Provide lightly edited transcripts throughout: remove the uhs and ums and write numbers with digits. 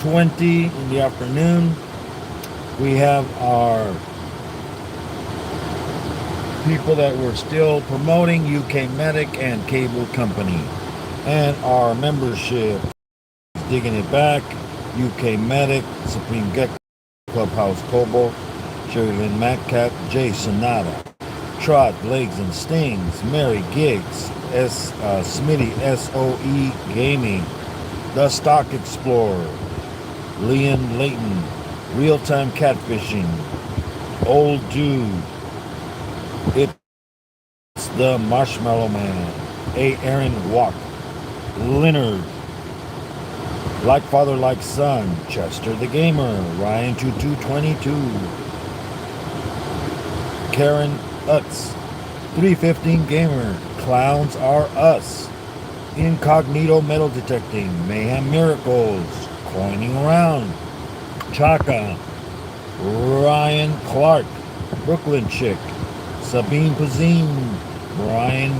20 in the afternoon. We have our people that we're still promoting, UK Medic and Cable Company. And our membership, Digging It Back, UK Medic, Supreme Gecko, Clubhouse Cobalt, Sherry Lynn Matcat, Jay Sonata, Trot, Legs and Stings, Mary Giggs, Smitty, SOE Gaming, The Stock Explorer, Leon Layton, Real Time Catfishing, Old Dude, It's the Marshmallow Man, A. Aaron Walk, Leonard, Like Father Like Son, Chester the Gamer, Ryan 2222, Karen Utz, 315 Gamer, Clowns Are Us, Incognito Metal Detecting, Mayhem Miracles, Coining Around, Chaka, Ryan Clark, Brooklyn Chick, Sabine Pazine, Brian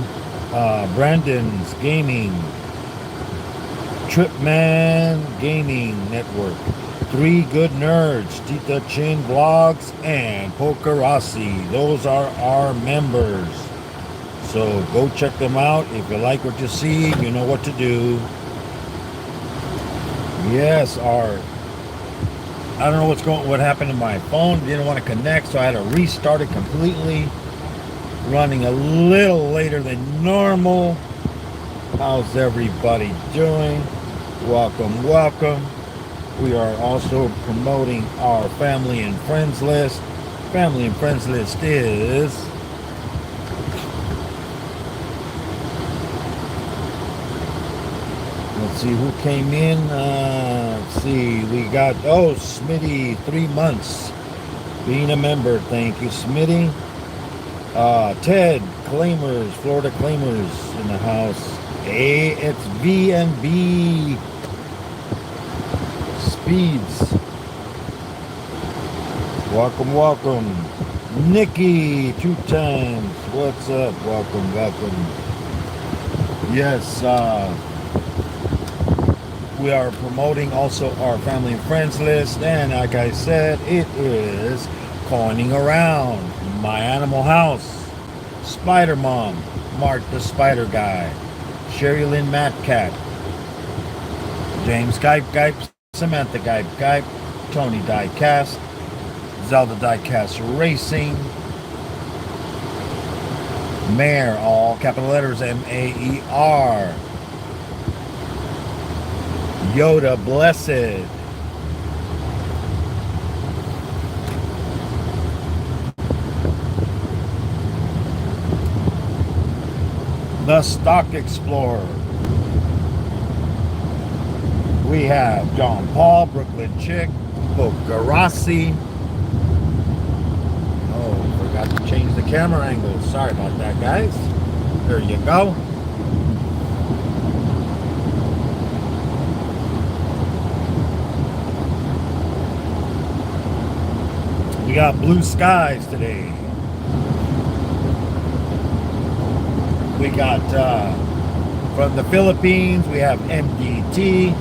Brandon's Gaming, Tripman Gaming Network, Three Good Nerds, Tita Chin Vlogs, and Pokerasi. Those are our members. So go check them out. If you like what you see, you know what to do. Yes, I don't know what happened to my phone. Didn't want to connect, so I had to restart it completely. Running a little later than normal. How's everybody doing? Welcome, welcome. We are also promoting our family and friends list. Family and friends list is let's see who came in. Let's see, we got Smitty, 3 months being a member. Thank you, Smitty. Ted Claimers, Florida Claimers in the house. Hey, it's V&B Speeds. Welcome, welcome. Nikki, 2 times. What's up? Welcome, welcome. Yes, we are promoting also our family and friends list. And like I said, it is Coining Around, My Animal House, Spider Mom, Mark the Spider Guy, Sherry Lynn Matcat, James Gype, Samantha Gype, Tony Diecast, Zelda Diecast Racing, Mayor, all capital letters, Maer, Yoda Blessed, The Stock Explorer. We have John Paul, Brooklyn Chick, Pokerasi. Oh, forgot to change the camera angle. Sorry about that, guys. There you go. We got blue skies today. We got from the Philippines, we have MDT.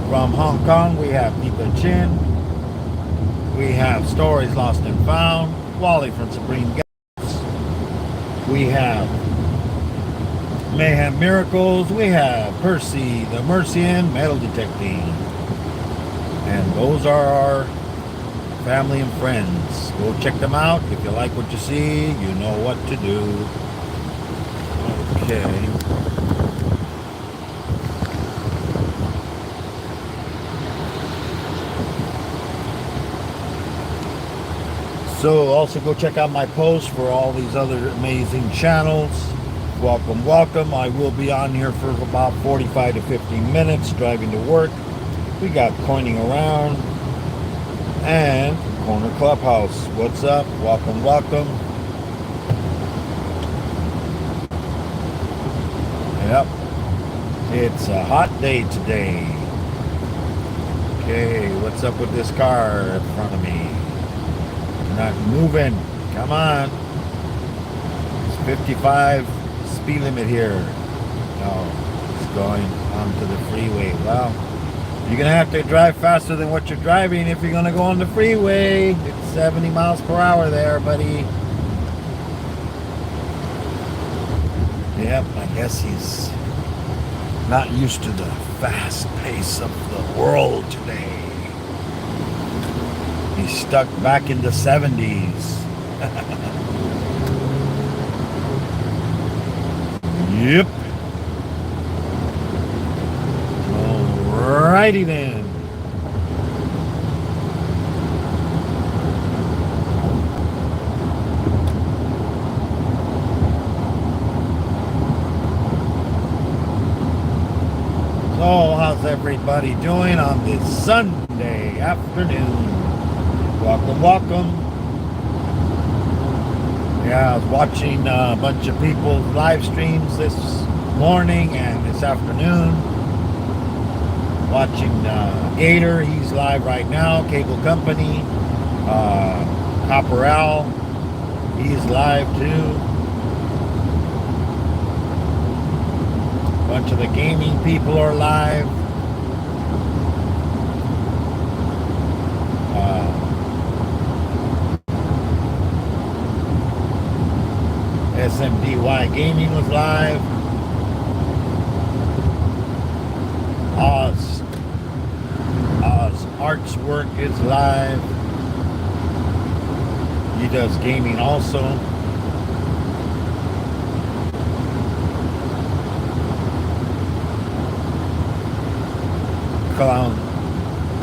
From Hong Kong, we have Deepa Chin. We have Stories Lost and Found. Wally from Supreme Gas. We have Mayhem Miracles. We have Percy the Mercian, Metal Detecting. And those are our family and friends. Go check them out. If you like what you see, you know what to do. Okay. So also go check out my posts for all these other amazing channels. Welcome, welcome. I will be on here for about 45 to 50 minutes driving to work. We got Coining Around and Corner Clubhouse. What's up? Welcome, welcome. Yep. It's a hot day today. Okay, what's up with this car in front of me? Not moving. Come on. It's 55 speed limit here. No, it's going onto the freeway. Well, You're gonna have to drive faster than what you're driving if you're gonna go on the freeway. It's 70 miles per hour there, buddy. Yep, I guess he's not used to the fast pace of the world today. He's stuck back in the 70s. Yep. Alrighty then. So, how's everybody doing on this Sunday afternoon? Welcome, welcome. Yeah, I was watching a bunch of people's live streams this morning and this afternoon. Watching Gator, he's live right now. Cable Company. Copper Owl, he's live too. A bunch of the gaming people are live. SMDY Gaming was live. Oz Arts Work is live. He does gaming also.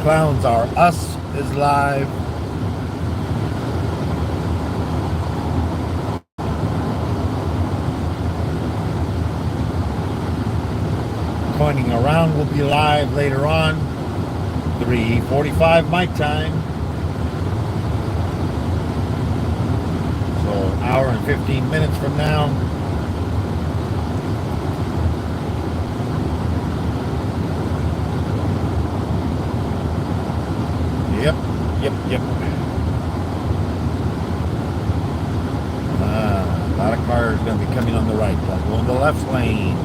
Clowns Are Us is live. Pointing Around will be live later on, 3:45 my time. So hour and 15 minutes from now. Yep. A lot of cars going to be coming on the right. I'll go in the left lane.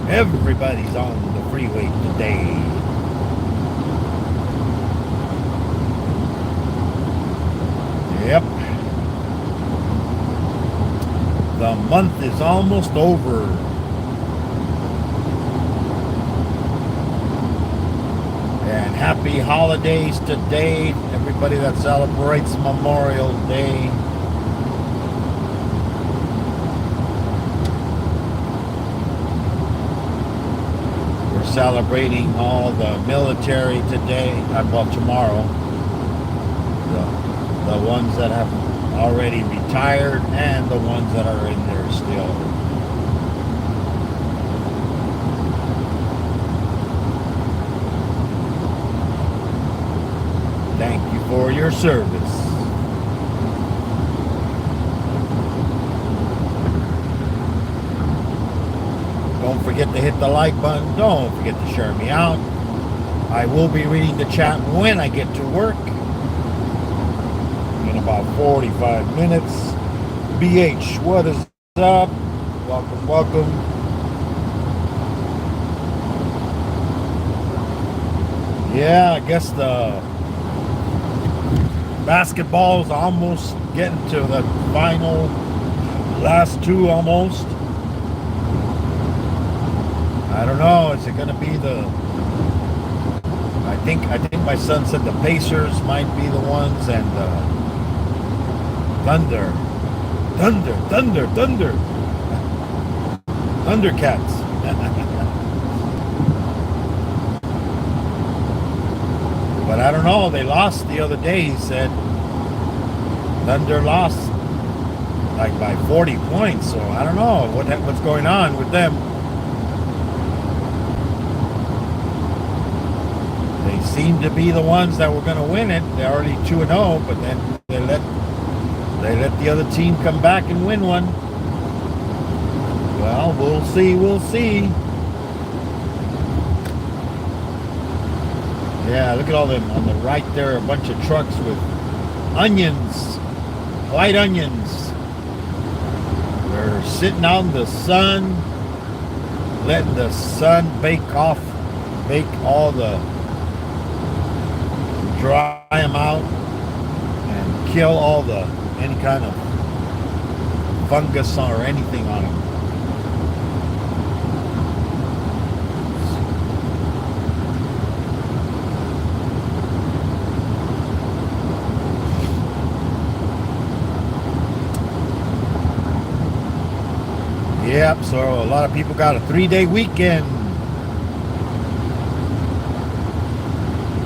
Everybody's on the freeway today. Yep. The month is almost over. And happy holidays today, everybody that celebrates Memorial Day. Celebrating all the military today, well, tomorrow. The ones that have already retired and the ones that are in there still. Thank you for your service. Don't forget to hit the like button. Don't forget to share me out. I will be reading the chat when I get to work. In about 45 minutes. BH, what is up? Welcome, welcome. Yeah, I guess the basketball is almost getting to the final. Last two almost. I don't know. Is it going to be the? I think my son said the Pacers might be the ones, and Thunder, Thundercats. But I don't know. They lost the other day. He said Thunder lost like by 40 points. So I don't know what's going on with them. They seem to be the ones that were going to win it. They're already 2-0, but then they let the other team come back and win one. Well, we'll see. Yeah, look at all them on the right there. A bunch of trucks with onions, white onions. They're sitting out in the sun, letting the sun bake off make all the, dry them out and kill all the, any kind of fungus or anything on them. Yep, so a lot of people got a 3-day weekend.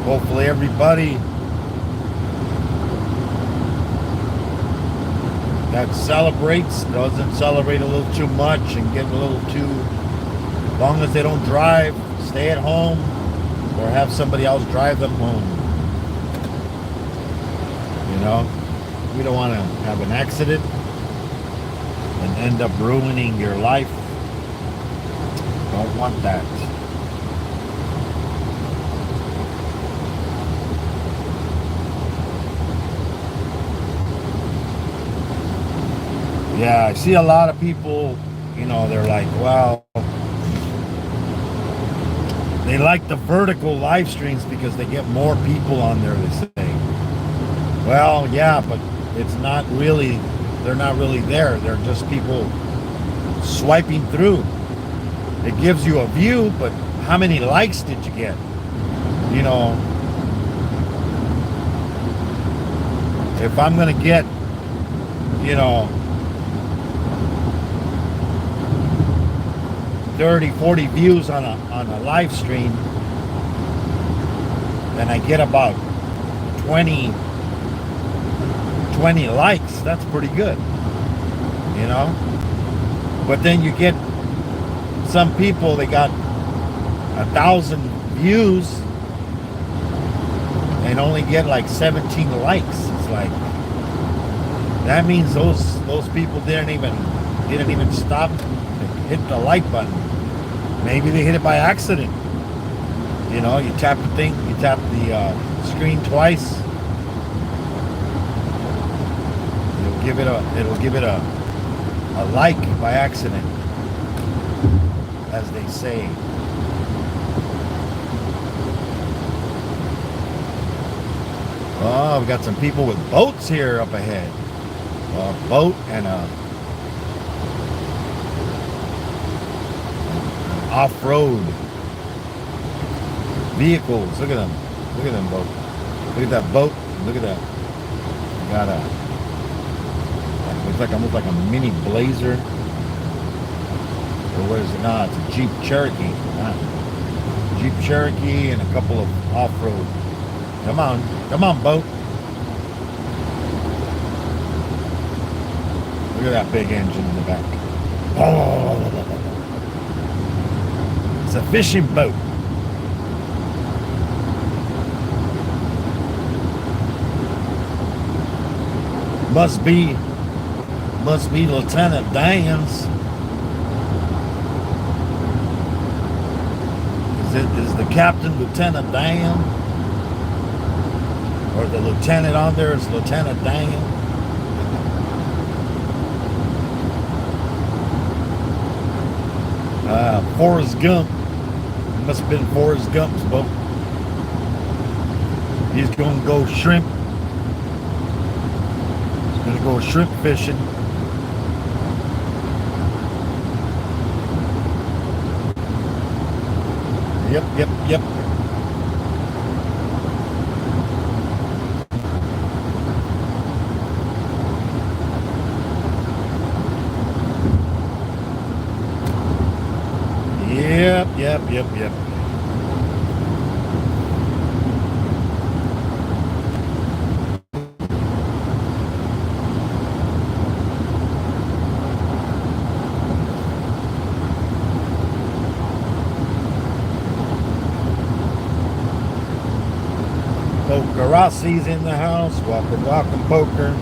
Hopefully everybody that celebrates doesn't celebrate a little too much and get a little too, as long as they don't drive, stay at home or have somebody else drive them home. You know, we don't want to have an accident and end up ruining your life. Don't want that. Yeah, I see a lot of people, you know, they're like, well, they like the vertical live streams because they get more people on there, they say. Well, yeah, but it's not really, they're not really there. They're just people swiping through. It gives you a view, but how many likes did you get? You know, if I'm going to get, you know, 30, 40 views on a live stream, then I get about 20 likes. That's pretty good, you know. But then you get some people, they got 1,000 views and only get like 17 likes. It's like, that means those people didn't even stop to hit the like button. Maybe they hit it by accident. You know, you tap the thing, you tap the screen twice. It'll give it a like by accident, as they say. Oh, we got some people with boats here up ahead. A boat and a off-road vehicles. Look at them. Look at them boat. Look at that boat. Look at that. Got a, looks like almost like a mini Blazer. Or what is it? Nah, it's a Jeep Cherokee. Jeep Cherokee and a couple of off-road. Come on, boat. Look at that big engine in the back. Oh. It's a fishing boat. Must be Lieutenant Dan's. Is the captain Lieutenant Dan? Or the lieutenant on there is Lieutenant Dan? Forrest Gump. It must have been Forrest Gump's boat. He's going to go shrimp. He's going to go shrimp fishing. Yep. Yep. Poker Rossi's in the house. Welcome, Poker.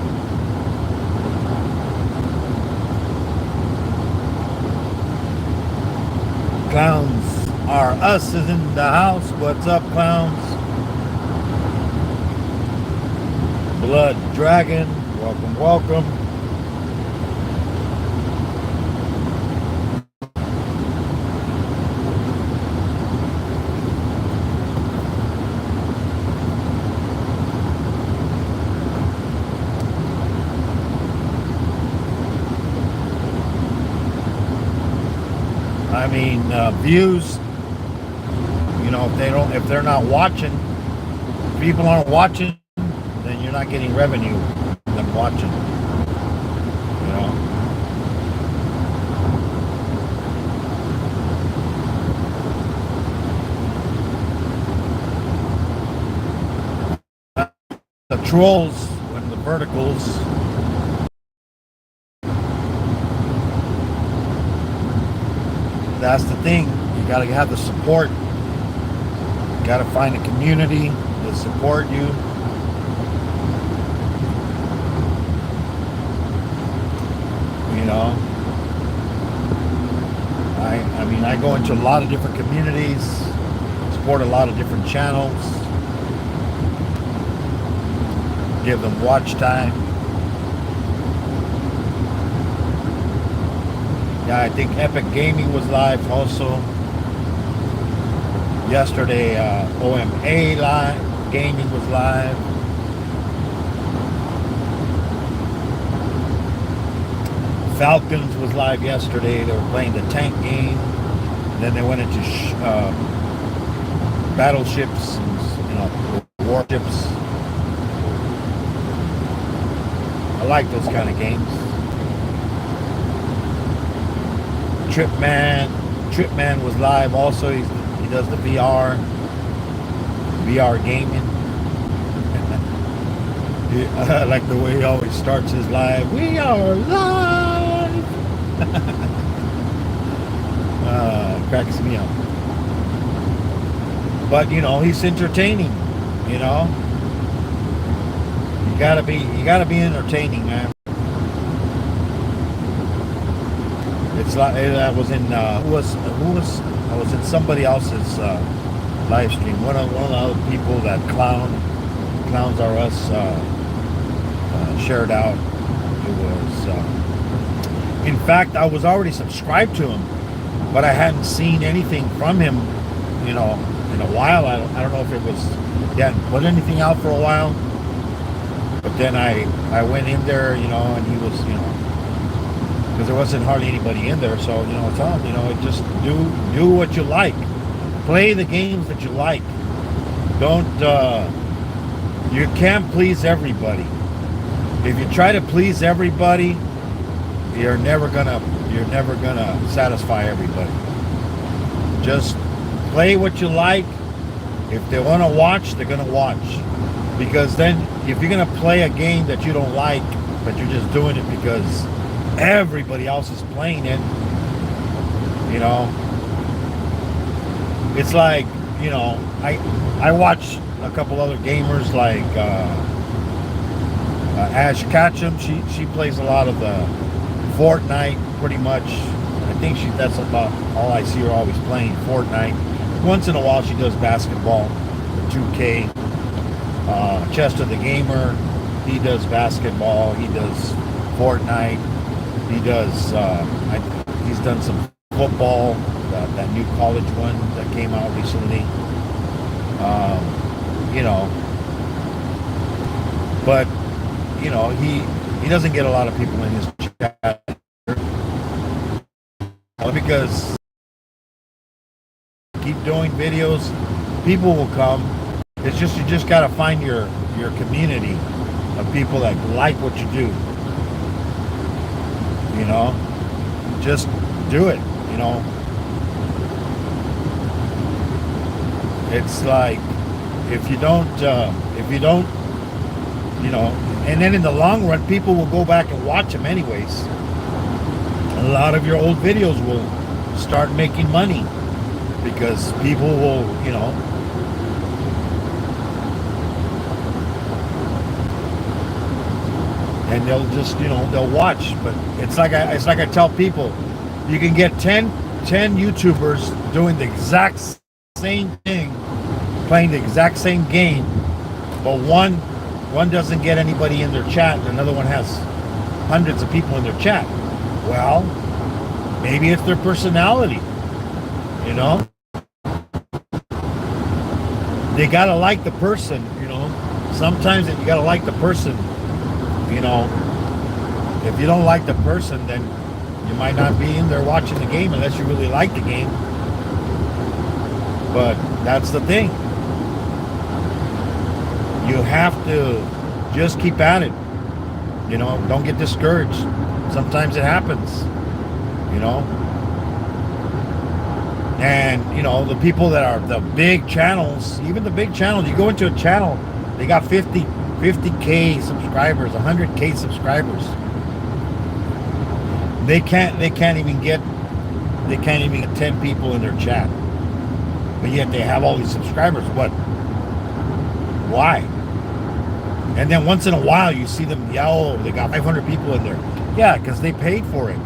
Clowns are us is in the house. What's up, clowns? Blood Dragon. Welcome. mean, views. You know, if they're not watching, people aren't watching, then you're not getting revenue from them watching. You know. The trolls and the verticals. That's the thing. You got to have the support. You got to find a community to support you. You know, I mean, I go into a lot of different communities, support a lot of different channels, give them watch time. Yeah, I think Epic Gaming was live also. Yesterday, OMA live, Gaming was live. Falcons was live yesterday. They were playing the tank game. And then they went into battleships and, warships. I like those kind of games. Tripman was live also. He does the VR gaming. I like the way he always starts his live. We are live. Cracks me up. But you know, he's entertaining. You know, you gotta be entertaining, man. It's like I was in I was in somebody else's live stream. One of the other people that Clowns Are Us shared out. It was in fact, I was already subscribed to him, but I hadn't seen anything from him, you know, in a while. I don't know if it was he hadn't put anything out for a while. But then I went in there, you know, and he was, you know, because there wasn't hardly anybody in there, so you know, it's on. You know, just do what you like, play the games that you like. Don't you can't please everybody. If you try to please everybody, you're never gonna satisfy everybody. Just play what you like. If they want to watch, they're gonna watch. Because then, if you're gonna play a game that you don't like, but you're just doing it because everybody else is playing it, you know, it's like, you know, I watch a couple other gamers like Ash Ketchum. She plays a lot of the Fortnite, pretty much. I think that's about all I see her always playing, Fortnite. Once in a while she does basketball, the 2K. Chester the Gamer, he does basketball, he does Fortnite, he does he's done some football, that new college one that came out recently. You know, but you know, he doesn't get a lot of people in his chat because keep doing videos, people will come. It's just, you just got to find your community of people that like what you do. You know, just do it. You know, it's like if you don't, you know, and then in the long run, people will go back and watch them anyways. A lot of your old videos will start making money because people will, you know, and they'll just, you know, they'll watch. But it's like I tell people, you can get 10 YouTubers doing the exact same thing, playing the exact same game, but one doesn't get anybody in their chat, and another one has hundreds of people in their chat. Well, maybe it's their personality, you know. They gotta like the person, you know. Sometimes you gotta like the person. You know, if you don't like the person, then You might not be in there watching the game unless you really like the game. But that's the thing. You have to just keep at it. You know, don't get discouraged. Sometimes it happens. You know. And, you know, the people that are the big channels, even the big channels, you go into a channel, they got 50K subscribers, 100K subscribers. They can't even get 10 people in their chat. But yet they have all these subscribers. What? Why? And then once in a while you see them yell, they got 500 people in there. Yeah, because they paid for it.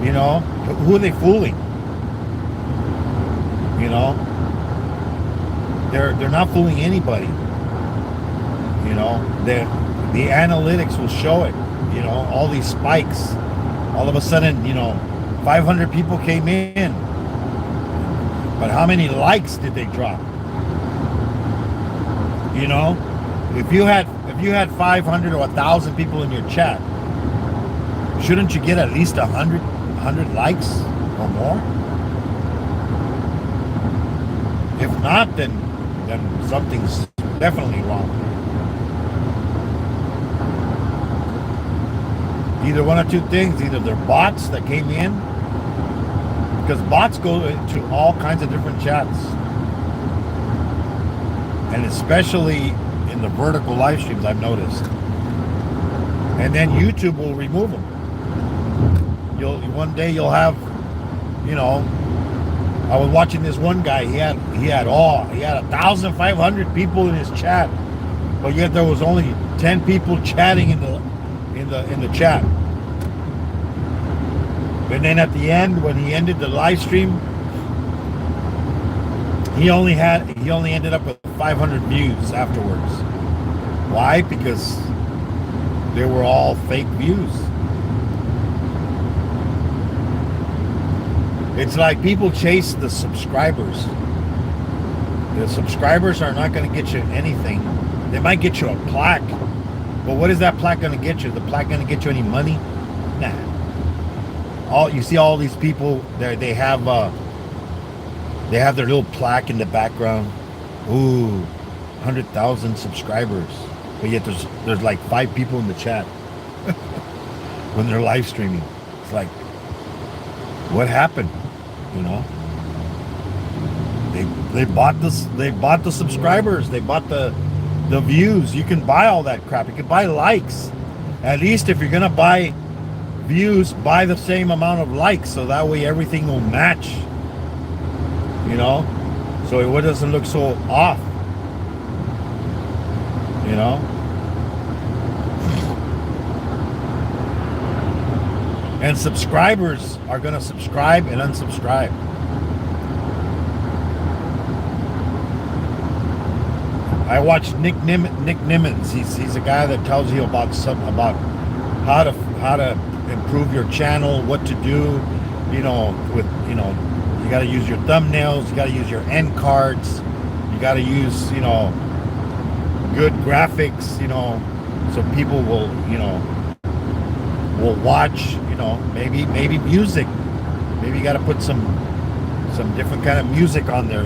You know, who are they fooling? You know, they're not fooling anybody. You know, the analytics will show it. You know, all these spikes. All of a sudden, you know, 500 people came in, but how many likes did they drop? You know, if you had 500 or 1,000 people in your chat, shouldn't you get at least 100 likes or more? If not, then something's definitely wrong. Either one or two things. Either they're bots that came in, because bots go into all kinds of different chats, and especially in the vertical live streams, I've noticed. And then YouTube will remove them. One day you'll have, you know, I was watching this one guy. He had 1,500 people in his chat, but yet there was only 10 people chatting in the chat. And then at the end, when he ended the live stream, he only ended up with 500 views afterwards. Why? Because they were all fake views. It's like people chase the subscribers. The subscribers are not going to get you anything. They might get you a plaque, but what is that plaque going to get you? The plaque going to get you any money? Nah. You see all these people there. They have their little plaque in the background. Ooh, 100,000 subscribers, but yet there's like 5 people in the chat when they're live streaming. It's like, what happened? You know, they bought the subscribers, they bought the views. You can buy all that crap. You can buy likes. At least if you're gonna buy views, buy the same amount of likes, so that way everything will match. You know, so it doesn't look so off. You know. And subscribers are going to subscribe and unsubscribe. I watched Nick Nimmons. He's a guy that tells you about how to improve your channel, what to do. You know, you got to use your thumbnails, you got to use your end cards, you got to use good graphics. So people will will watch. Maybe music. Maybe you got to put some different kind of music on there,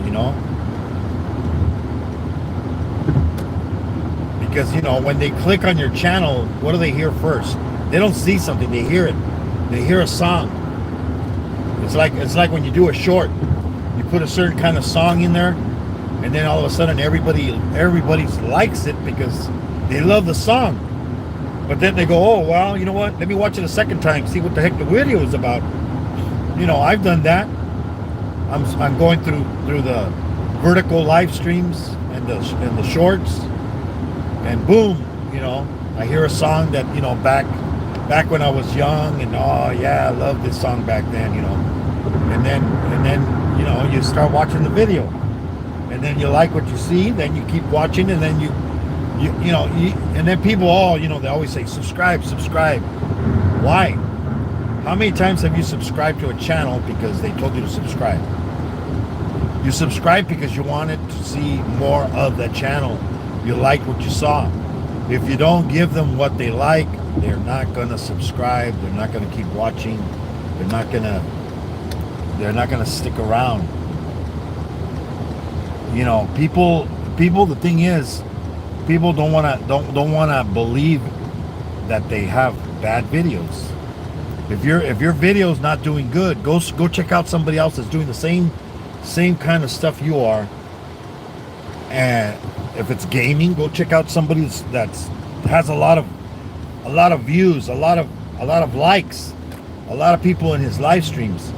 because when they click on your channel, what do they hear first? They don't see something, they hear it. They hear a song. It's like when you do a short, you put a certain kind of song in there, and then all of a sudden everybody likes it because they love the song. But then they go, oh, well, you know what? Let me watch it a second time, see what the heck the video is about. I've done that. I'm going through the vertical live streams and the shorts, and boom, I hear a song that back when I was young, and oh yeah, I loved this song back then, and then you start watching the video, and then you like what you see, then you keep watching, and then and then people they always say subscribe. Why? How many times have you subscribed to a channel because they told you to subscribe? You subscribe because you wanted to see more of that channel. You liked what you saw. If you don't give them what they like, they're not going to subscribe. They're not going to keep watching. They're not gonna stick around. You know, people. The thing is, people don't wanna believe that they have bad videos. If your video's not doing good, go check out somebody else that's doing the same kind of stuff you are. And if it's gaming, go check out somebody that's has a lot of views, a lot of likes, a lot of people in his live streams.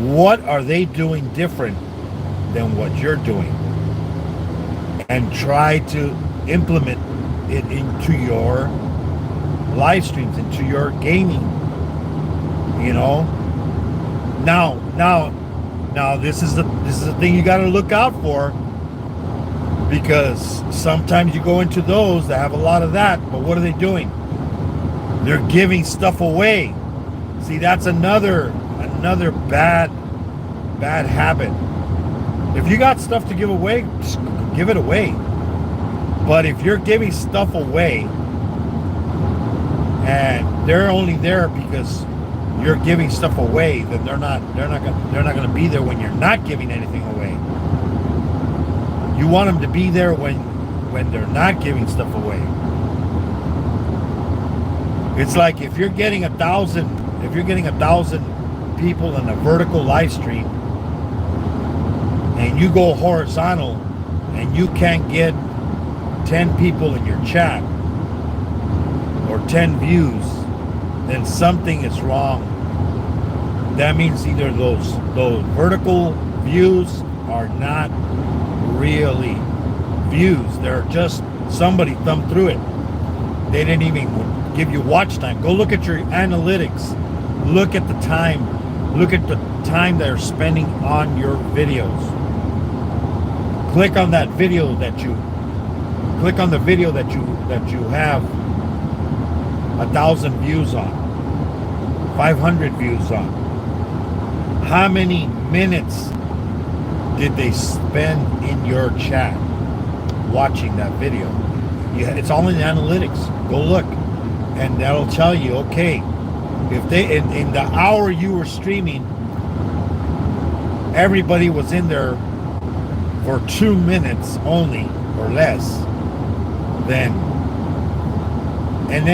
What are they doing different than what you're doing? And try to implement it into your live streams, into your gaming. You know, now this is the thing you got to look out for, because sometimes you go into those that have a lot of that, but what are they doing? They're giving stuff away. See, that's another bad habit. If you got stuff to give away, just give it away. But if you're giving stuff away and they're only there because you're giving stuff away, then they're not going to be there when you're not giving anything away. You want them to be there when they're not giving stuff away. It's like if you're getting 1,000 people in a vertical live stream and you go horizontal and you can't get 10 people in your chat or 10 views, then something is wrong. That means either those vertical views are not really views. They're just somebody thumbed through it. They didn't even give you watch time. Go look at your analytics. Look at the time. Look at the time they're spending on your videos. Click on that video that you have 1,000 views on, 500 views on. How many minutes did they spend in your chat watching that video? It's all in the analytics. Go look, and that'll tell you, okay, if they in the hour you were streaming, everybody was in there for 2 minutes only or less, then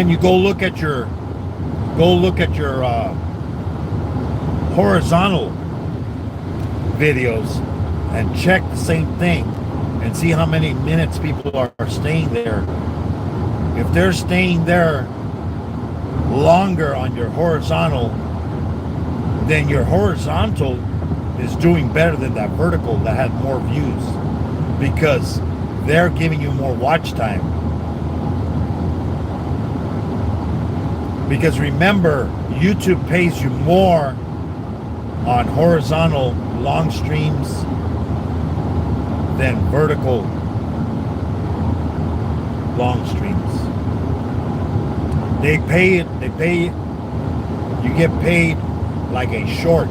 you go look at your horizontal videos and check the same thing and see how many minutes people are staying there. If they're staying there longer on your horizontal, then your horizontal is doing better than that vertical that had more views, because they're giving you more watch time. Because remember, YouTube pays you more on horizontal long streams than vertical long streams. You get paid like a short.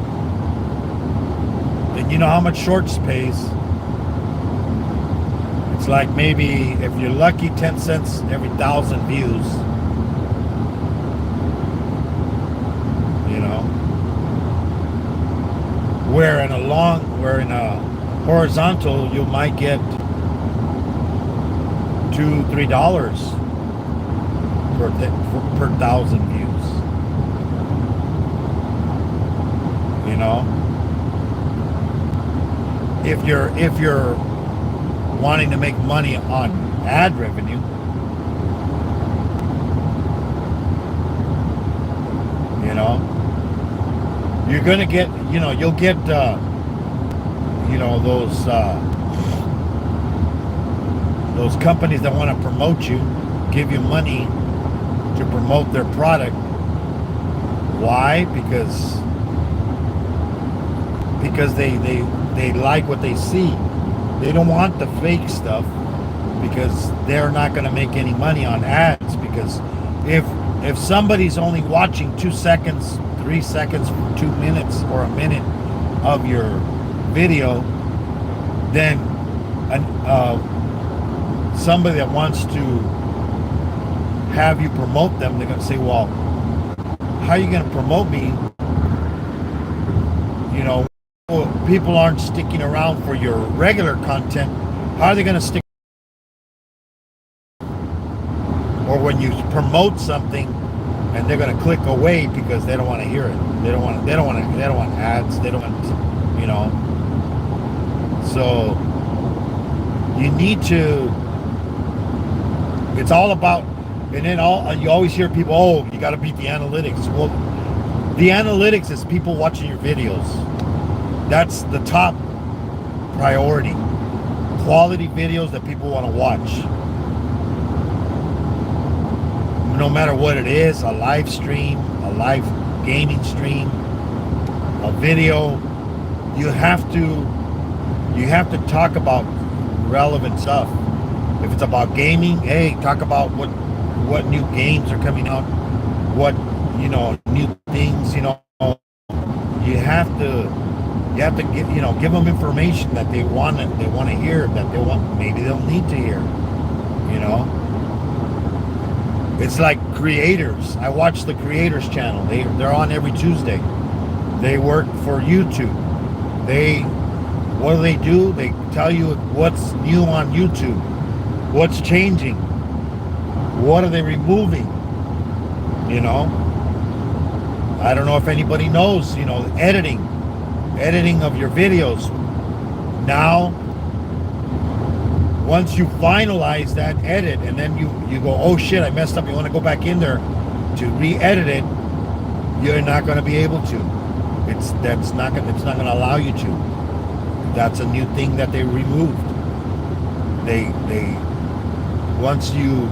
And you know how much shorts pays? It's like, maybe, if you're lucky, 10 cents every 1,000 views. You know? Where in a horizontal, you might get $2-3 per 1,000 views. You know? If you're wanting to make money on ad revenue, you know, you're gonna get, you'll get, those companies that want to promote you, give you money to promote their product. Why? Because they like what they see. They don't want the fake stuff, because they're not going to make any money on ads. Because if somebody's only watching 2 seconds, 3 seconds, 2 minutes, or a minute of your video, then somebody that wants to have you promote them, they're going to say, well, how are you going to promote me You know, people aren't sticking around for your regular content. How are they going to stick? Or when you promote something and they're going to click away because they don't want to hear it. They don't want ads. They don't want, you know. So you need to, it's all about, and then you always hear people, oh, you got to beat the analytics. Well, the analytics is people watching your videos. That's the top priority. Quality videos that people want to watch. No matter what it is, a live stream, a live gaming stream, a video, you have to talk about relevant stuff. If it's about gaming, hey, talk about what new games are coming out, what, you know, new things, you know. You have to give them information that they want to hear, that maybe they'll need to hear, you know. It's like creators. I watch the creators channel. They're on every Tuesday. They work for YouTube. What do? They tell you what's new on YouTube, what's changing, what are they removing, you know. I don't know if anybody knows, you know, editing of your videos. Now, once you finalize that edit and then you go, oh shit, I messed up, you want to go back in there to re-edit it, you're not going to be able to. It's not going to allow you to. That's a new thing that they removed. They once you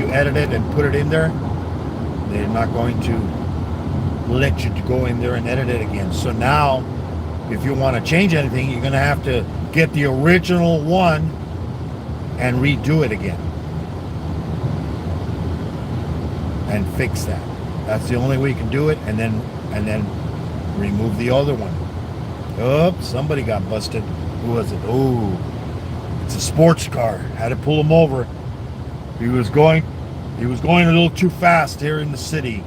edit it and put it in there, they're not going to let you to go in there and edit it again. So now, if you want to change anything, you're going to have to get the original one and redo it again and fix that. That's the only way you can do it, and then remove the other one. Oh, somebody got busted. Who was it? Oh, it's a sports car. Had to pull him over. He was going a little too fast here in the city.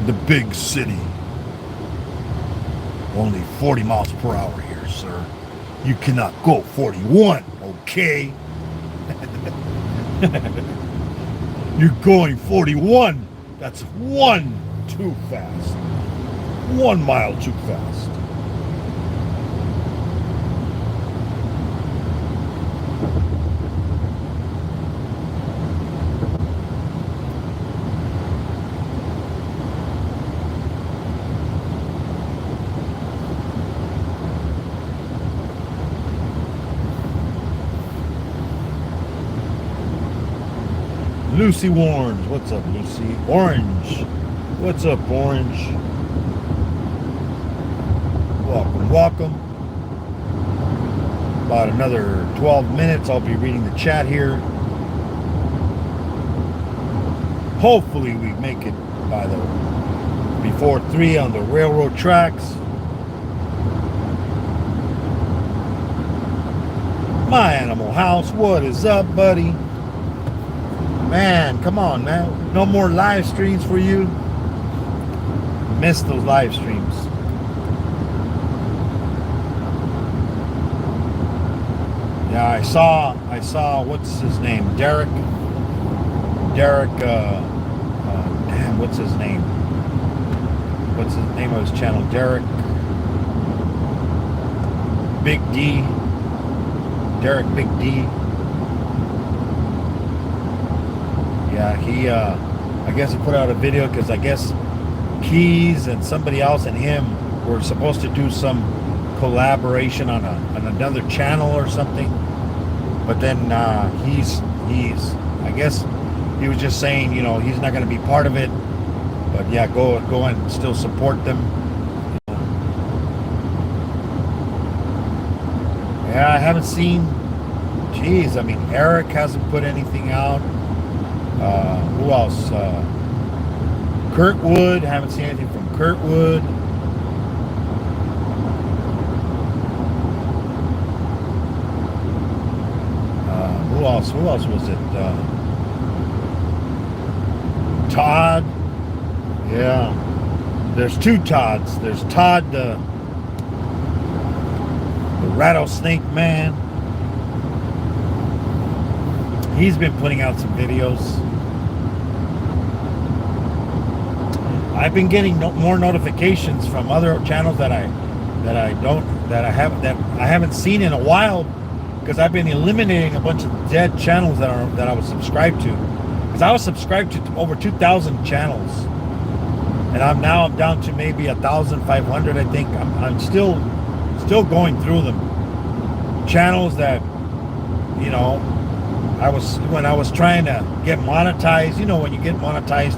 The big city. Only 40 miles per hour here, sir. You cannot go 41, okay? You're going 41. That's one too fast. 1 mile too fast. Lucy Warnes, what's up, Lucy? Orange, what's up, Orange? Welcome. About another 12 minutes, I'll be reading the chat here. Hopefully we make it before 3 on the railroad tracks. My Animal House, what is up, buddy? Man, come on, man. No more live streams for you. Missed those live streams. Yeah, I saw, what's his name? Derek, damn, what's his name? What's the name of his channel? Derek Big D. Derek Big D. Yeah, he, I guess he put out a video because I guess Keys and somebody else and him were supposed to do some collaboration on another channel or something. But then he's I guess he was just saying, you know, he's not going to be part of it. But yeah, go and still support them. Yeah, I haven't seen. Geez, I mean, Eric hasn't put anything out. Who else? Kurtwood. Haven't seen anything from Kurtwood. Who else? Who else was it? Todd. Yeah. There's two Todds. There's Todd the rattlesnake man. He's been putting out some videos. I've been getting more notifications from other channels that I haven't seen in a while, because I've been eliminating a bunch of dead channels that I was subscribed to. Because I was subscribed to over 2,000 channels, and I'm down to maybe 1,500. I think I'm still going through them. Channels that, you know, when I was trying to get monetized. You know, when you get monetized,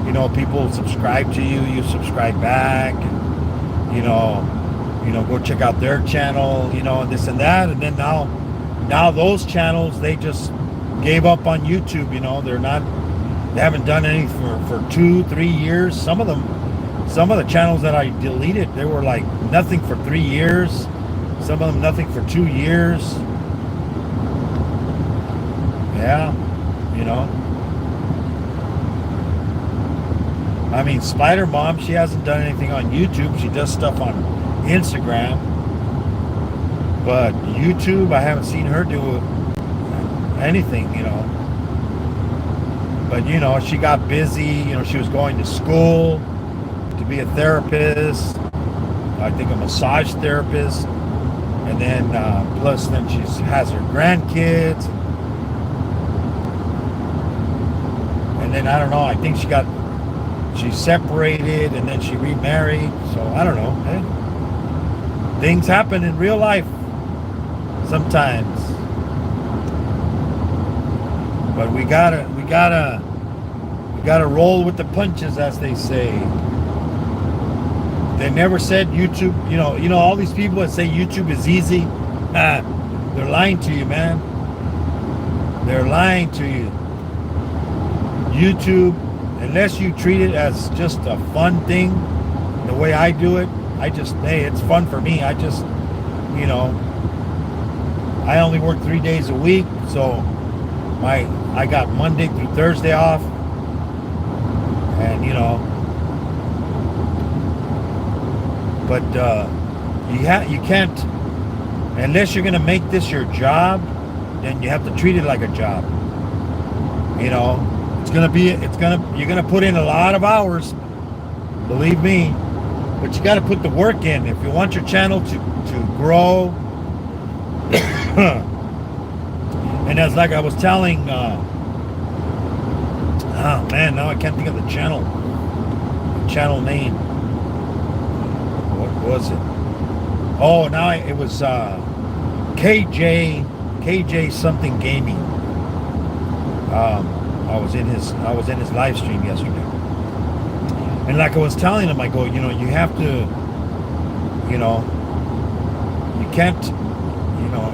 you know, people subscribe to you, you subscribe back, and you know, go check out their channel, you know, and this and that. And then now those channels, they just gave up on YouTube. You know, they haven't done anything for 2-3 years. Some of the channels that I deleted, they were like nothing for 3 years. Some of them nothing for 2 years. Yeah, you know. I mean, Spider Mom, she hasn't done anything on YouTube. She does stuff on Instagram. But YouTube, I haven't seen her do anything, you know. But, you know, she got busy. You know, she was going to school to be a therapist. I think a massage therapist. And then, plus then she has her grandkids. And then, I don't know, I think she separated and then she remarried. So, I don't know. Hey, things happen in real life sometimes. But we gotta roll with the punches, as they say. They never said YouTube, you know, all these people that say YouTube is easy, they're lying to you, man. They're lying to you. YouTube, unless you treat it as just a fun thing, the way I do it, hey, it's fun for me. I just, you know, I only work 3 days a week, so I got Monday through Thursday off, and you know, but you can't, unless you're gonna make this your job, then you have to treat it like a job. You know, you're gonna put in a lot of hours, believe me, but you got to put the work in if you want your channel to grow. And as like I was telling, oh man, now I can't think of the channel name. What was it? Oh, now it was KJ something gaming. I was in his live stream yesterday, and like I was telling him, I go, you know, you have to, you know, you can't, you know,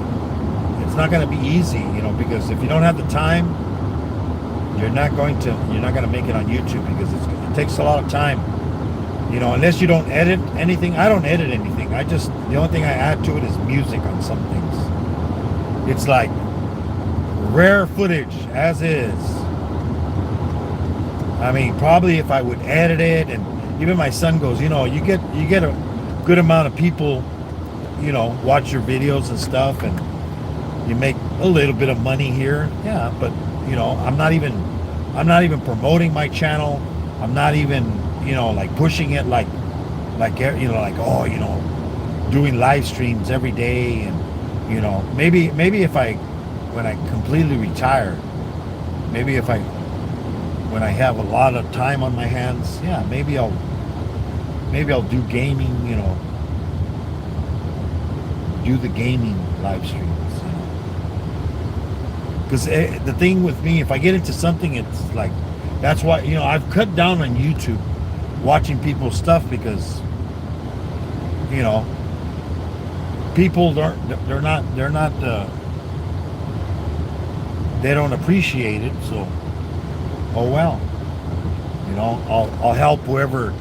it's not going to be easy, you know, because if you don't have the time, you're not going to make it on YouTube, because it takes a lot of time, you know, unless you don't edit anything. I don't edit anything. The only thing I add to it is music on some things. It's like rare footage as is. I mean, probably if I would edit it, and even my son goes, you know, you get a good amount of people, you know, watch your videos and stuff, and you make a little bit of money here. Yeah, but you know, I'm not even promoting my channel. I'm not even, you know, like pushing it like you know, like, oh, you know, doing live streams every day. And you know, maybe if when I completely retire, when I have a lot of time on my hands, yeah, maybe I'll do gaming, you know, do the gaming live streams, you know. Because the thing with me, if I get into something, it's like, that's why, you know, I've cut down on YouTube watching people's stuff, because, you know, people they don't appreciate it. So, oh well, you know, I'll help whoever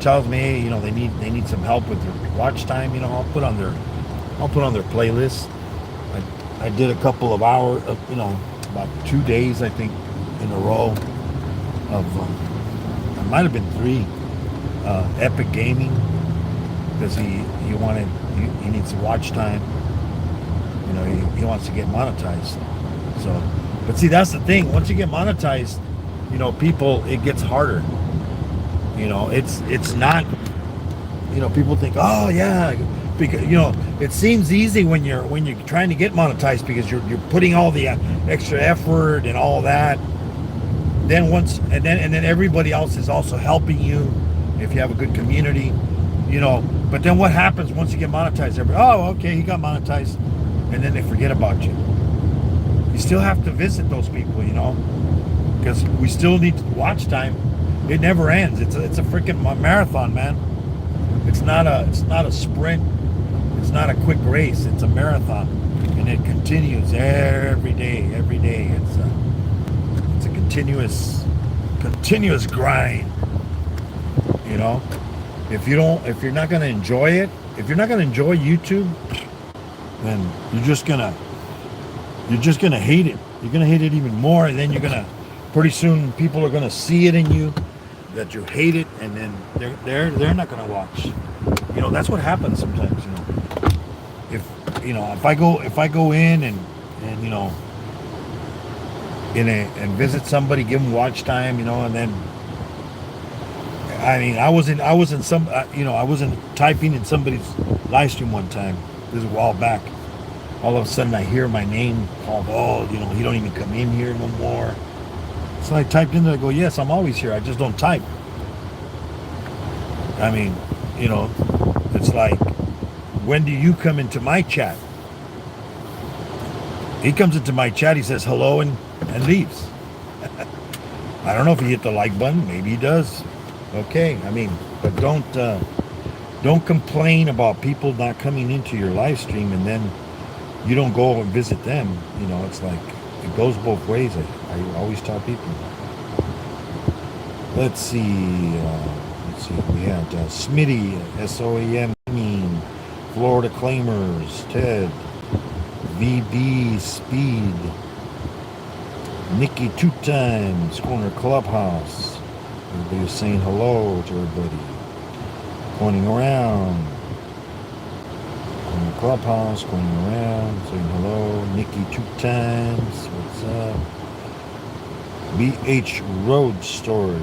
tells me, hey, you know, they need some help with their watch time. You know, I'll put on their playlist. I did a couple of hours, you know, about 2 days, I think, in a row of, it might have been 3, Epic Gaming, because he needs watch time. You know, he wants to get monetized. So, but see, that's the thing. Once you get monetized, you know, people, it gets harder. You know, it's not. You know, people think, oh yeah, because you know, it seems easy when you're trying to get monetized because you're putting all the extra effort and all that. Then then everybody else is also helping you if you have a good community. You know, but then what happens once you get monetized? Everybody, oh, okay, he got monetized, and then they forget about you. You still have to visit those people, you know, because we still need watch time. It never ends. It's a freaking marathon, man. It's not a sprint. It's not a quick race. It's a marathon, and it continues every day. Every day, it's a continuous grind. You know, if you're not gonna enjoy it, if you're not gonna enjoy YouTube, then you're just gonna hate it. You're gonna hate it even more, and then pretty soon people are gonna see it in you that you hate it, and then they're not gonna watch. You know, that's what happens sometimes. You know, if I go in and you know, and visit somebody, give them watch time, you know, and then I mean, I wasn't typing in somebody's live stream one time. This is a while back. All of a sudden, I hear my name called. Oh, you know, you don't even come in here no more. So I typed in there. I go, yes, I'm always here. I just don't type. I mean, you know, it's like, when do you come into my chat? He comes into my chat. He says hello and leaves. I don't know if he hit the like button. Maybe he does. Okay, I mean, but don't complain about people not coming into your live stream and then you don't go and visit them. You know, it's like it goes both ways. I always tell people. Let's see. We had Smitty, SOAM, Florida Claimers, Ted, VB Speed, Nikki 2 times, Corner Clubhouse. Everybody's saying hello to everybody. Pointing around. Corner Clubhouse, going around, saying hello. Nikki 2 times. What's up? BH Road Stories.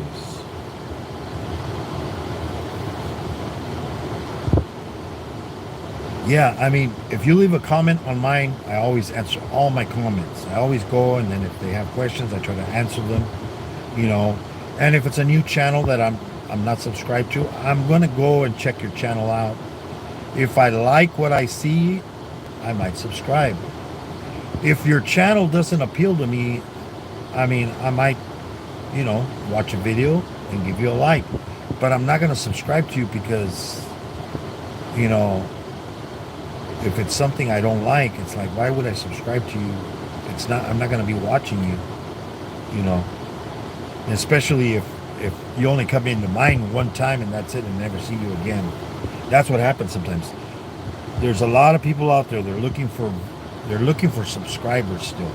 Yeah, I mean, if you leave a comment on mine, I always answer all my comments. I always go, and then if they have questions, I try to answer them, you know. And if it's a new channel that I'm not subscribed to, I'm going to go and check your channel out. If I like what I see, I might subscribe. If your channel doesn't appeal to me, I mean, I might, you know, watch a video and give you a like. But I'm not going to subscribe to you because, you know, if it's something I don't like, it's like, why would I subscribe to you? I'm not going to be watching you, you know. And especially if you only come into mine one time and that's it and never see you again. That's what happens sometimes. There's a lot of people out there, they're looking for subscribers still.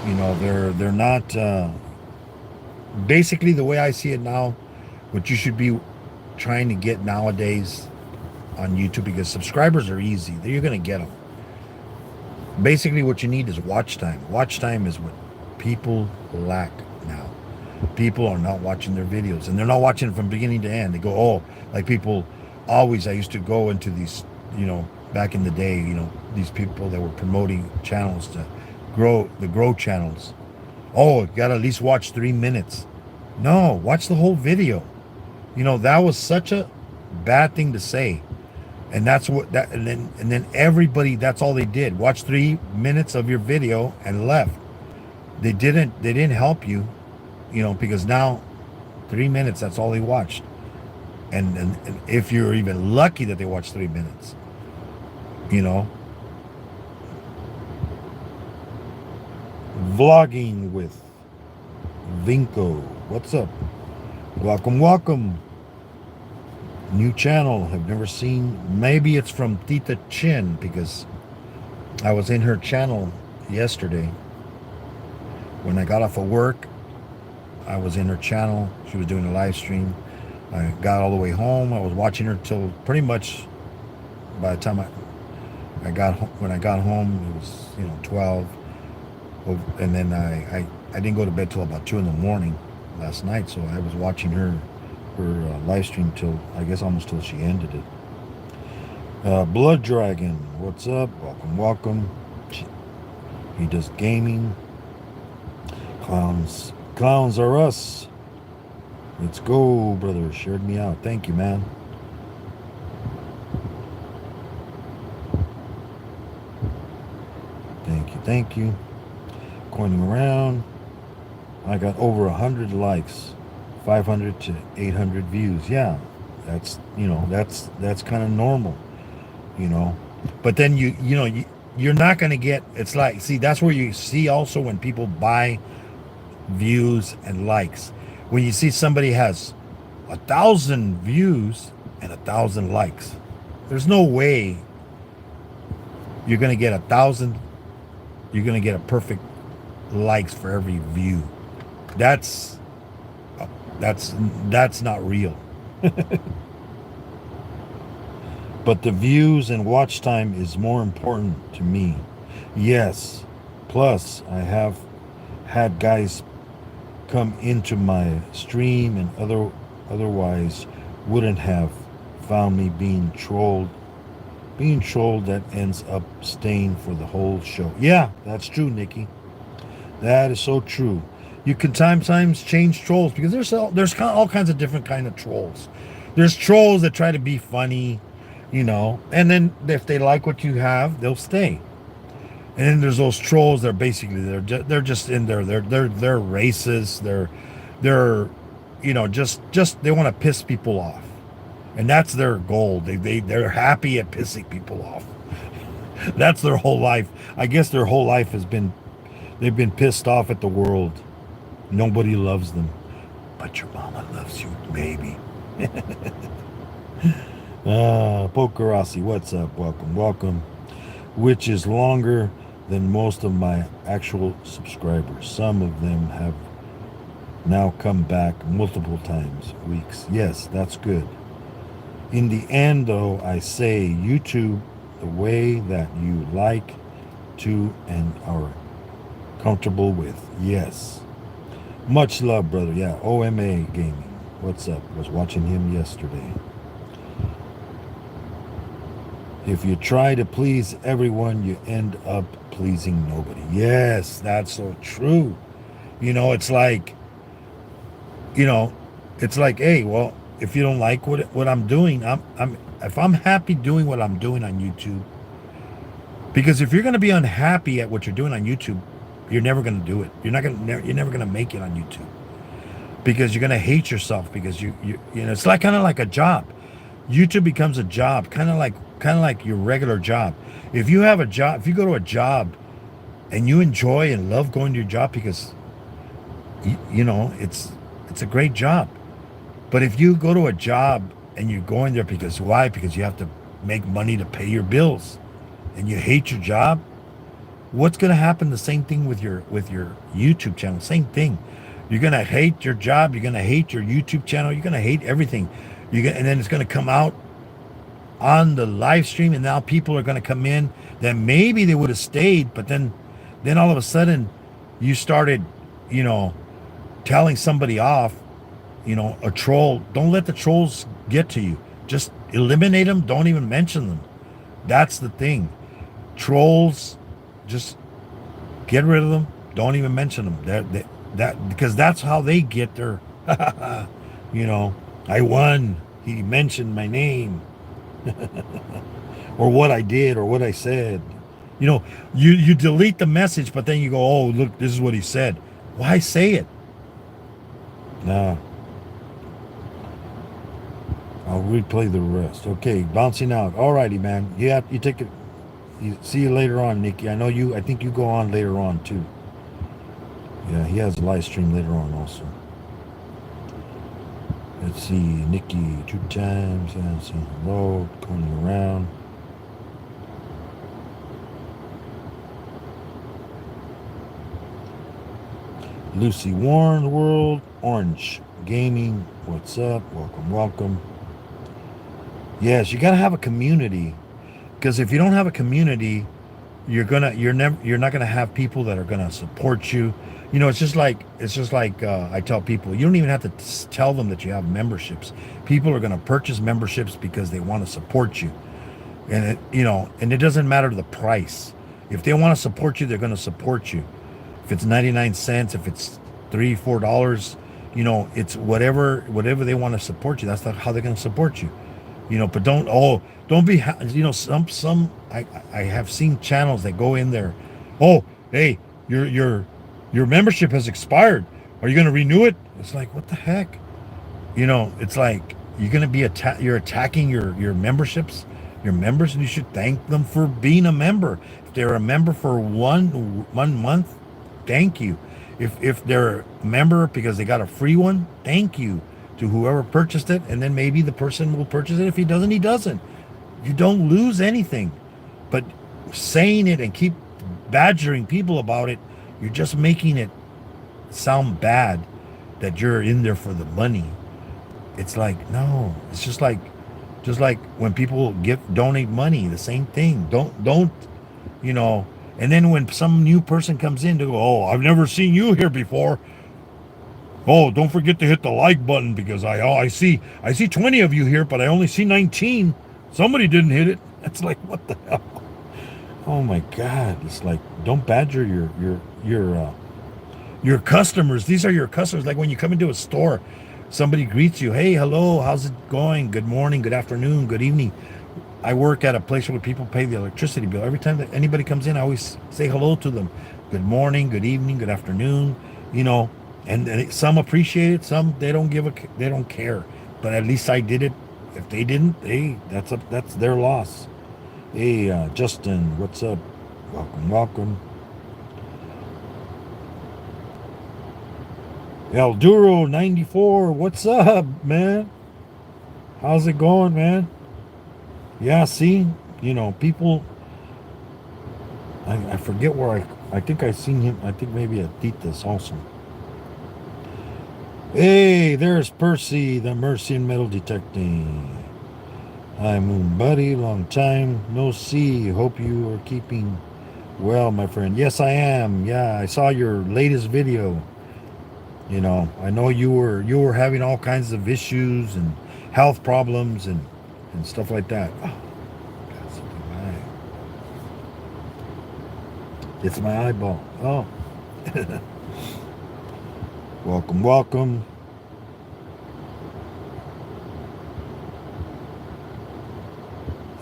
You know, they're not basically, the way I see it now, what you should be trying to get nowadays on YouTube, because subscribers are easy. You're going to get them. Basically, what you need is watch time. Watch time is what people lack now. People are not watching their videos, and they're not watching it from beginning to end. They go, oh, like people always, I used to go into these, you know, back in the day, you know, these people that were promoting channels to grow channels. Oh, you got to at least watch 3 minutes. No, watch the whole video. You know, that was such a bad thing to say. And that's what that, and then everybody, that's all they did. Watch 3 minutes of your video and left. They didn't help you, you know, because now 3 minutes, that's all they watched. And if you're even lucky that they watched 3 minutes, you know. Vlogging with Vinco. What's up? Welcome. New channel, have never seen. Maybe it's from Tita Chin, because I was in her channel yesterday. When I got off of work, I was in her channel. She was doing a live stream. I got all the way home. I was watching her till pretty much by the time I got home. When I got home, it was 12. And then I didn't go to bed till about 2 in the morning last night. So I was watching her live stream till I guess almost till she ended it. Blood Dragon, what's up? Welcome. He does gaming. Clowns are us. Let's go, brother. Shared me out. Thank you, man. Thank you. Coining around. I got over 100 likes, 500 to 800 views. Yeah, that's kind of normal, But then you're not going to get. It's like, see, that's where you see also when people buy views and likes. When you see somebody has 1,000 views and 1,000 likes, there's no way you're going to get 1,000. You're going to get a perfect likes for every view. That's not real. But the views and watch time is more important to me. Yes. Plus, I have had guys come into my stream and otherwise wouldn't have found me being trolled that ends up staying for the whole show. Yeah, that's true, Nikki. That is so true. You can sometimes change trolls because there's all kinds of different kind of trolls. There's trolls that try to be funny, and then if they like what you have, they'll stay. And then there's those trolls that are basically they're just in there. They're racist. They're just they want to piss people off. And that's their goal. They're happy at pissing people off. That's their whole life. I guess their whole life they've been pissed off at the world. Nobody loves them. But your mama loves you, maybe. Pokerossi, what's up? Welcome. Which is longer than most of my actual subscribers. Some of them have now come back multiple times, weeks. Yes, that's good. In the end, though, I say YouTube the way that you like to and are comfortable with. Yes. Much love, brother. Yeah, OMA Gaming. What's up? Was watching him yesterday. If you try to please everyone, you end up pleasing nobody. Yes, that's so true. It's like, hey, well, if you don't like what I'm doing, if I'm happy doing what I'm doing on YouTube, because if you're going to be unhappy at what you're doing on YouTube, you're never going to do it. You're never going to make it on YouTube, because you're going to hate yourself, because it's like kind of like a job. YouTube becomes a job, kind of like your regular job. If you have a job, if you go to a job and you enjoy and love going to your job because it's a great job. But if you go to a job and you're going there because why? Because you have to make money to pay your bills, and you hate your job, what's going to happen? The same thing with your YouTube channel. Same thing. You're going to hate your job. You're going to hate your YouTube channel. You're going to hate everything. And then it's going to come out on the live stream, and now people are going to come in that maybe they would have stayed, but then all of a sudden you started, telling somebody off. A troll. Don't let the trolls get to you. Just eliminate them. Don't even mention them. That's the thing. Trolls, just get rid of them. Don't even mention them. Because that's how they get their, I won. He mentioned my name, or what I did, or what I said. You delete the message, but then you go, oh, look, this is what he said. Why say it? Nah. I'll replay the rest. Okay, bouncing out. Alrighty, man. Yeah, you take it. See you later on, Nikki. I think you go on later on too. Yeah, he has a live stream later on also. Let's see, Nikki 2 times. Yeah, say hello, going around. Lucy Warren World Orange Gaming, what's up? Welcome, welcome. Yes, you gotta have a community, because if you don't have a community, you're not gonna have people that are gonna support you. It's just like I tell people, you don't even have to tell them that you have memberships. People are gonna purchase memberships because they want to support you, and it doesn't matter the price. If they want to support you, they're gonna support you. If it's 99 cents, if it's $3, $4, it's whatever they want to support you. That's not how they're gonna support you. But don't be some I have seen channels that go in there. Oh, hey, your membership has expired, are you going to renew it? It's like, what the heck? It's like you're going to be you're attacking your memberships, your members, and you should thank them for being a member. If they're a member for one month, thank you. If they're a member because they got a free one, thank you to whoever purchased it, and then maybe the person will purchase it. If he doesn't, he doesn't. You don't lose anything. But saying it and keep badgering people about it, you're just making it sound bad that you're in there for the money. It's like, no, it's just like when people donate money, the same thing. Don't and then when some new person comes in to go, oh, I've never seen you here before. Oh, don't forget to hit the like button, because I see 20 of you here, but I only see 19. Somebody didn't hit it. It's like, what the hell? Oh my God! It's like, don't badger your customers. These are your customers. Like when you come into a store, somebody greets you. Hey, hello, how's it going? Good morning, good afternoon, good evening. I work at a place where people pay the electricity bill. Every time that anybody comes in, I always say hello to them. Good morning, good evening, good afternoon. And some appreciate it, some they don't care. But at least I did it. If they didn't, that's their loss. Hey, Justin, what's up? Welcome, welcome. Elduro 94, what's up, man? How's it going, man? Yeah, see, people. I forget where I think I seen him. I think maybe at Titas also. Hey, there's Percy, the Mercy and Metal Detecting. Hi, Moon Buddy, long time no see. Hope you are keeping well, my friend. Yes, I am. Yeah, I saw your latest video. I know you were having all kinds of issues and health problems and stuff like that. Oh, that's my eye. It's my eyeball. Oh. Welcome, welcome.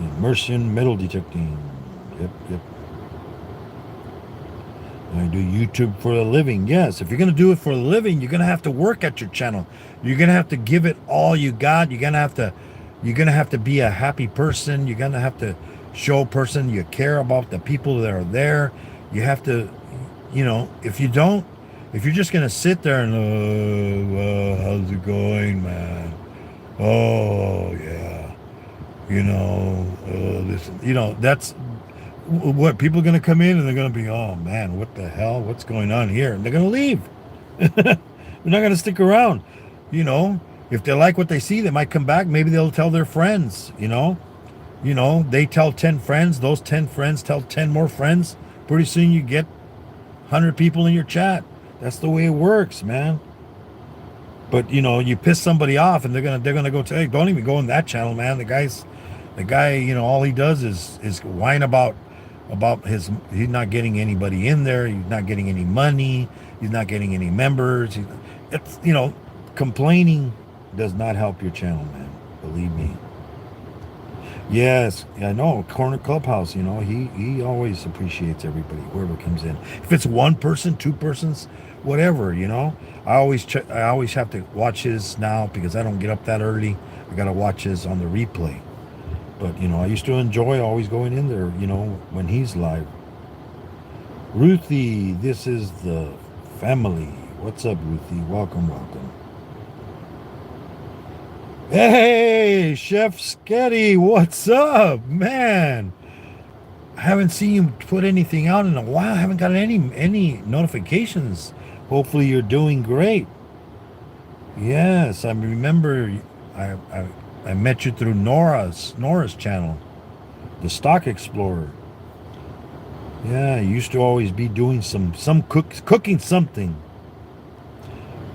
Immersion metal detecting. Yep. I do YouTube for a living. Yes, if you're going to do it for a living, you're going to have to work at your channel. You're going to have to give it all you got. You're going to have to be a happy person. You're going to have to show a person you care about the people that are there. You have to, if you're just going to sit there and, how's it going, man? Oh, yeah. That's what people are going to come in and they're going to be, oh man, what the hell? What's going on here? And they're going to leave. They're not going to stick around. If they like what they see, they might come back. Maybe they'll tell their friends, they tell 10 friends. Those 10 friends tell 10 more friends. Pretty soon you get 100 people in your chat. That's the way it works, man. But you piss somebody off and they're gonna go say, hey, don't even go in that channel, man. The guy, all he does is whine about he's not getting anybody in there, he's not getting any money, he's not getting any members. Complaining does not help your channel, man. Believe me. Yes, I know. Corner Clubhouse, he always appreciates everybody, whoever comes in. If it's one person, two persons, whatever, I always have to watch his now because I don't get up that early. I gotta watch his on the replay. But I used to enjoy always going in there, when he's live. Ruthie, this is the family. What's up, Ruthie? Welcome. Hey, Chef Sketty, what's up, man? I haven't seen you put anything out in a while. I haven't gotten any notifications. Hopefully you're doing great. Yes, I remember. I I, I met you through Nora's channel, the Stock Explorer. Yeah, you used to always be doing some cooking something,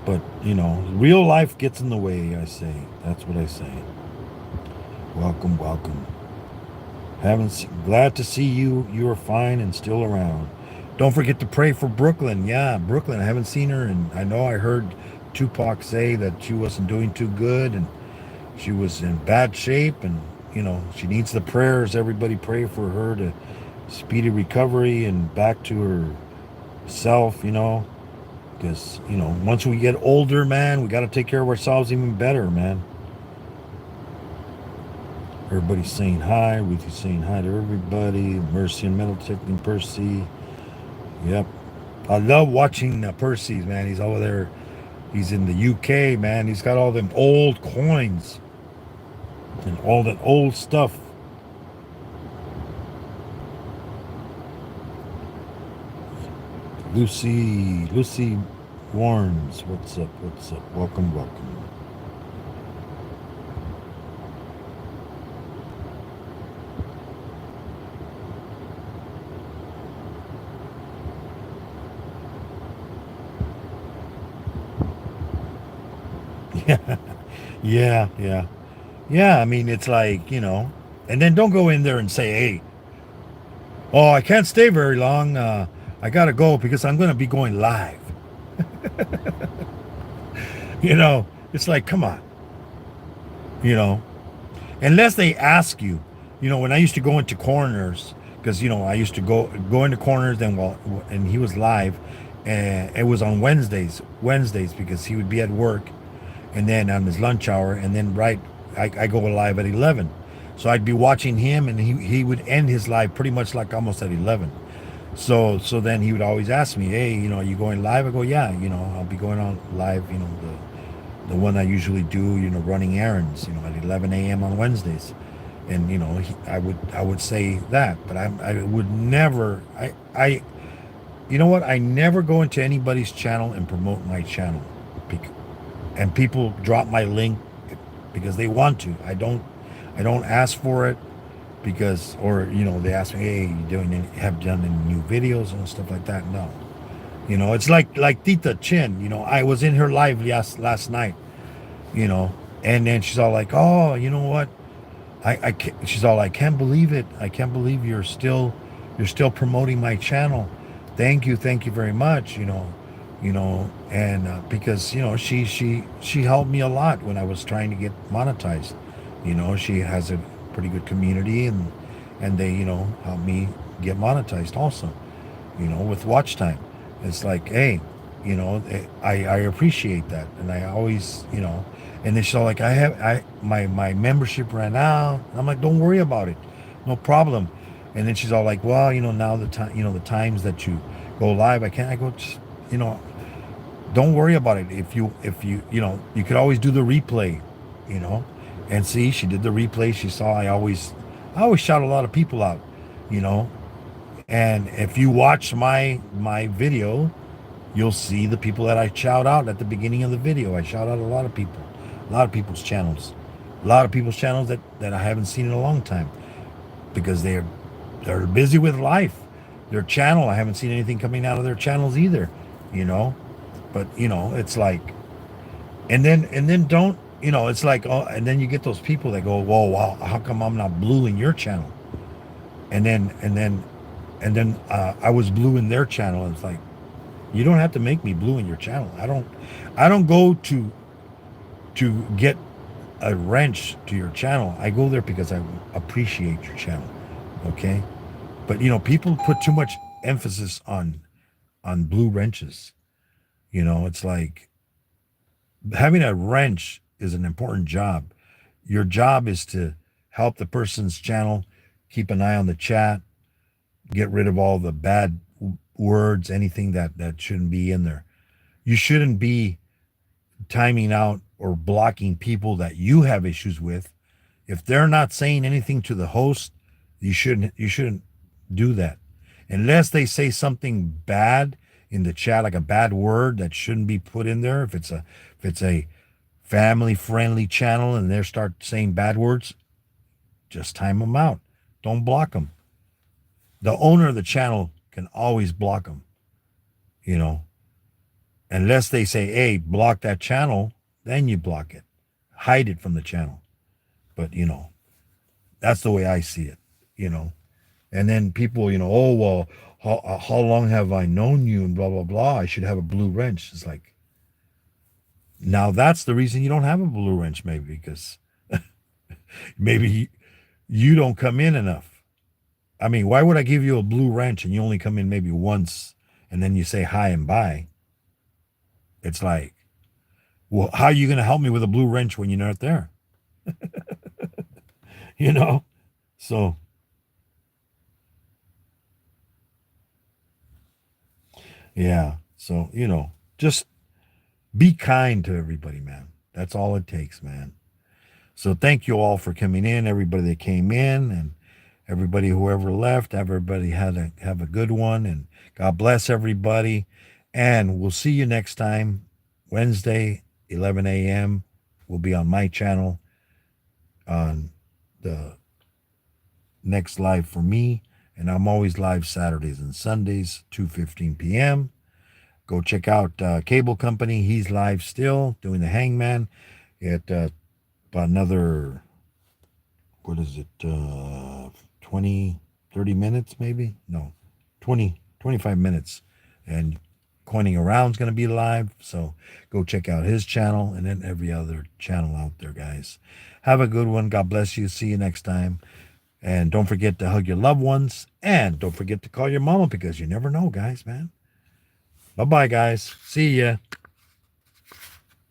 but real life gets in the way. I say that's what I say. Welcome, welcome. Glad to see you. You are fine and still around. Don't forget to pray for Brooklyn. Yeah, Brooklyn. I haven't seen her, and I know I heard Tupac say that she wasn't doing too good, and she was in bad shape, and she needs the prayers. Everybody pray for her to speedy recovery and back to her self. Because once we get older, man, we got to take care of ourselves even better, man. Everybody's saying hi. Ruthie's saying hi to everybody. Mercy and Metal Technique Percy. Yep. I love watching Percy's, man. He's over there. He's in the UK, man. He's got all them old coins and all that old stuff. Lucy Warnes. What's up? What's up? Welcome, welcome. Yeah, yeah, yeah. Yeah, I mean, it's like, and then don't go in there and say, hey, oh, I can't stay very long. I got to go because I'm going to be going live. It's like, come on, you know, unless they ask you. When I used to go into corners, because I used to go into corners, then and he was live, and it was on Wednesdays because he would be at work, and then on his lunch hour, and then I go live at 11, so I'd be watching him, and he would end his live pretty much like almost at 11. So then he would always ask me, hey, are you going live? I go, yeah, I'll be going on live, the one I usually do, running errands, at 11 a.m. on Wednesdays. And I would say that, but I would never you know what? I never go into anybody's channel and promote my channel, and people drop my link because they want to. I don't ask for it because, or they ask me, hey, you have done any new videos and stuff like that? No. It's like Tita Chin. I was in her live last night. you know. And then she's all like, "Oh, you know what? I can't, she's all like, can't believe it. I can't believe you're still promoting my channel. Thank you very much. And because she helped me a lot when I was trying to get monetized. She has a pretty good community, and they helped me get monetized also. With watch time. It's like, hey, I appreciate that, and I always, and then she's all like, my membership ran out. I'm like, don't worry about it, no problem. And then she's all like, well, now the times that you go live, I can't. I go, just, you know, don't worry about it. If you you could always do the replay, you know, and see, she did the replay. She saw I always shout a lot of people out, you know, and if you watch my video, you'll see the people that I shout out at the beginning of the video. I shout out a lot of people, a lot of people's channels, that I haven't seen in a long time because they're busy with life. Their channel, I haven't seen anything coming out of their channels either, you know. But it's like, and then don't, it's like, oh, and then you get those people that go, whoa, wow, how come I'm not blue in your channel? And then I was blue in their channel, and it's like, you don't have to make me blue in your channel. I don't go to get a wrench to your channel. I go there because I appreciate your channel. Okay? But people put too much emphasis on blue wrenches. It's like having a wrench is an important job. Your job is to help the person's channel, keep an eye on the chat, get rid of all the bad words, anything that shouldn't be in there. You shouldn't be timing out or blocking people that you have issues with. If they're not saying anything to the host, you shouldn't do that. Unless they say something bad in the chat, like a bad word that shouldn't be put in there. If it's a family friendly channel and they start saying bad words, just time them out. Don't block them. The owner of the channel can always block them, you know, unless they say, hey, block that channel, then you block it, hide it from the channel. But, that's the way I see it, you know. And then people, oh, well, how long have I known you and blah, blah, blah. I should have a blue wrench. It's like, now that's the reason you don't have a blue wrench, maybe, because maybe you don't come in enough. I mean, why would I give you a blue wrench and you only come in maybe once and then you say hi and bye? It's like, well, how are you going to help me with a blue wrench when you're not there? you know? So, yeah. So, just be kind to everybody, man. That's all it takes, man. So thank you all for coming in, everybody that came in, and everybody whoever left. Everybody have a good one, and God bless everybody. And we'll see you next time, Wednesday, 11 a.m. will be on my channel on the next live for me. And I'm always live Saturdays and Sundays, 2:15 p.m. Go check out Cable Company. He's live still doing the Hangman at about another, what is it, 20, 30 minutes maybe? No, 20, 25 minutes. And Coining Around is going to be live. So go check out his channel and then every other channel out there, guys. Have a good one. God bless you. See you next time. And don't forget to hug your loved ones. And don't forget to call your mama because you never know, guys, man. Bye-bye, guys. See ya.